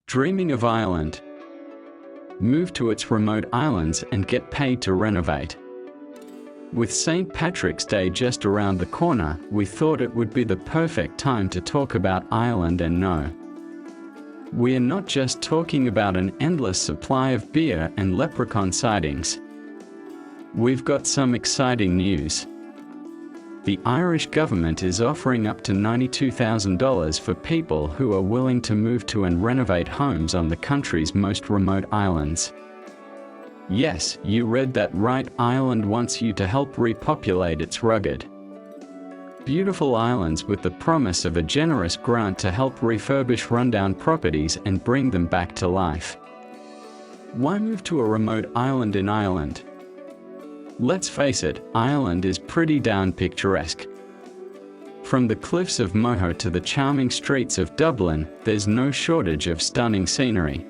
Dreaming of Ireland? Move to its remote islands and get paid to renovate. With St. Patrick's Day just around the corner, we thought it would be the perfect time to talk about Ireland. And no, we are not just talking about an endless supply of beer and leprechaun sightings. We've got some exciting news. The Irish government is offering up to $92,000 for people who are willing to move to and renovate homes on the country's most remote islands. Yes, you read that right. Ireland wants you to help repopulate its rugged, beautiful islands with the promise of a generous grant to help refurbish rundown properties and bring them back to life. Why move to a remote island in Ireland? Let's face it, Ireland is pretty darn picturesque. From the cliffs of Moher to the charming streets of Dublin, there's no shortage of stunning scenery.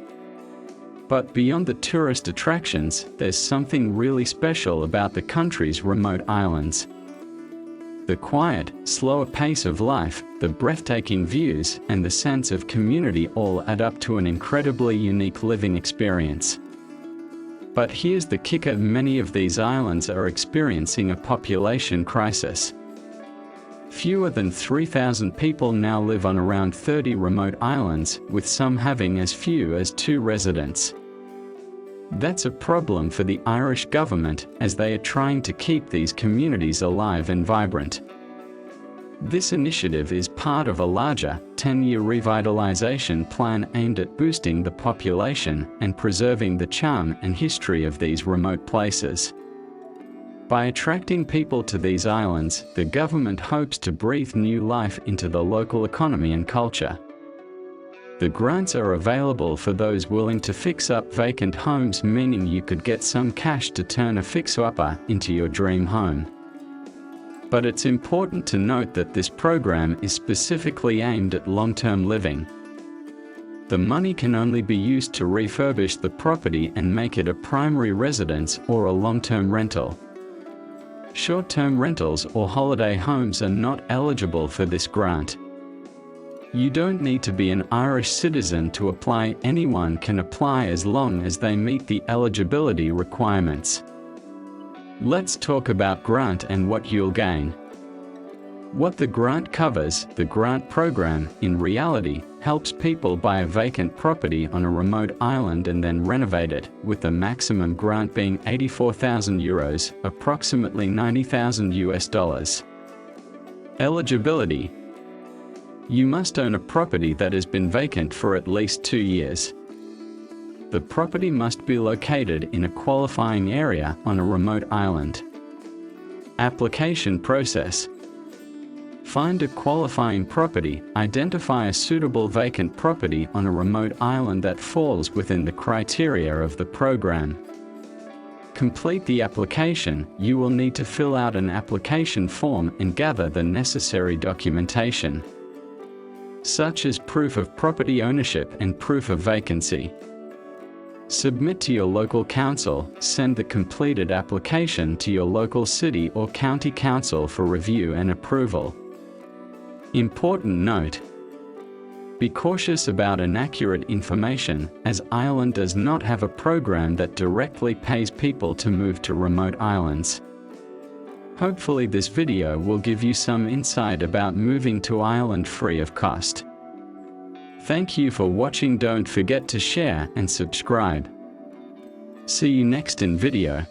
But beyond the tourist attractions, there's something really special about the country's remote islands. The quiet, slower pace of life, the breathtaking views, and the sense of community all add up to an incredibly unique living experience. But here's the kicker: many of these islands are experiencing a population crisis. Fewer than 3,000 people now live on around 30 remote islands, with some having as few as 2 residents. That's a problem for the Irish government, as they are trying to keep these communities alive and vibrant. This initiative is part of a larger, 10-year revitalization plan aimed at boosting the population and preserving the charm and history of these remote places. By attracting people to these islands, the government hopes to breathe new life into the local economy and culture. The grants are available for those willing to fix up vacant homes, meaning you could get some cash to turn a fixer-upper into your dream home. But it's important to note that this program is specifically aimed at long-term living. The money can only be used to refurbish the property and make it a primary residence or a long-term rental. Short-term rentals or holiday homes are not eligible for this grant. You don't need to be an Irish citizen to apply. Anyone can apply as long as they meet the eligibility requirements. Let's talk about grant and what you'll gain. What the grant covers: the grant program, in reality, helps people buy a vacant property on a remote island and then renovate it, with the maximum grant being €84,000, approximately $90,000. Eligibility: you must own a property that has been vacant for at least 2 years. The property must be located in a qualifying area on a remote island. Application process: find a qualifying property, identify a suitable vacant property on a remote island that falls within the criteria of the program. Complete the application. You will need to fill out an application form and gather the necessary documentation, such as proof of property ownership and proof of vacancy. Submit to your local council. Send the completed application to your local city or county council for review and approval. Important note: be cautious about inaccurate information, as Ireland does not have a program that directly pays people to move to remote islands. Hopefully this video will give you some insight about moving to Ireland free of cost. Thank you for watching. Don't forget to share and subscribe. See you next in video.